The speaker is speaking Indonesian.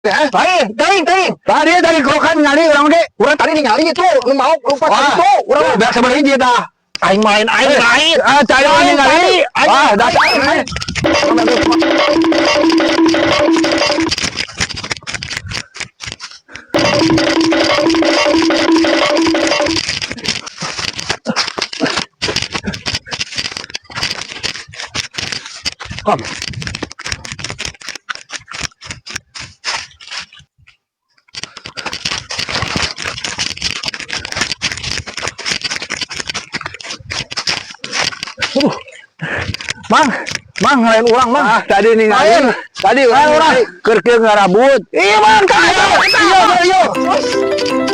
Tadi kau kan nyari orang ge. Urang tadi ningali itu, nu mau lupa itu. Urang biasa beli dia dah. Aing main. Cari orang ningali. Dasar. Kom. Mang ngelain orang mang. Tadi ningali. Tadi Orang orang kerja ngarabut. iya, Mang. Iya.